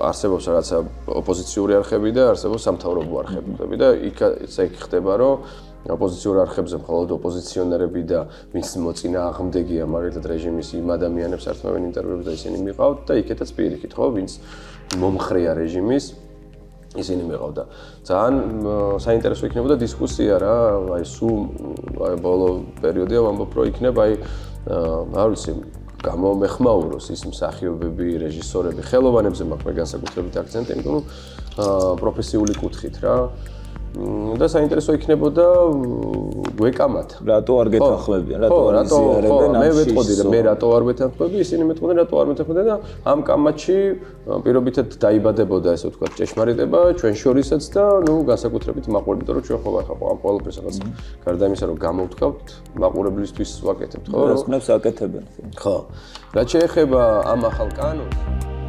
არსებობს რაღაცა ოპოზიციური არხები და არსებობს სამთავრობო არხები და იქ ხდება რომ ოპოზიციურ არხებზე მხოლოდ ოპოზიციონერები და ვინც მოწინააღმდეგეა მაგალითად რეჟიმის იმ ადამიანებს ართმევენ ინტერვიუებს და ისინი მიყავთ და იქეთაც პირიქით ხო ვინც მომხრეა რეჟიმის ისინი მიყავთ და ძალიან საინტერესო იქნებოდა დისკუსია რა აი სულ ბოლო პერიოდია ვამბობ რომ იქნება აი არ ვიცი გამომეხმაუროს ის მსახიობები რეჟისორები ხელოვანებზე მაქვს განსაკუთრებით აქცენტი იმიტომ რომ პროფესიული კუთხით რა და საინტერესო იქნებოდა გვეკამათ. რატო არ გეთანხმებიან? რატო არ იზიარებენ? მე ვეტყოდი და მე რატო არ ვეთანხმები, ისინი მეტყოდნენ რატო არ ვეთანხმებენ და ამ კამათში პირობითად დაიბადებოდა ესე ვთქვათ ჭეშმარიტება ჩვენ შორისაც და ნუ განსაკუთრებით მაყურებელთ რომ ჩვენ ხო ვახავ ამ ყველაფერს რაღაც გარდა იმისა რომ გამოვთქვათ მაყურებლისთვის ვაკეთებთ ხო? რას ქნებს აკეთებენ. ხო. რაც შეეხება ამ ახალ კანონს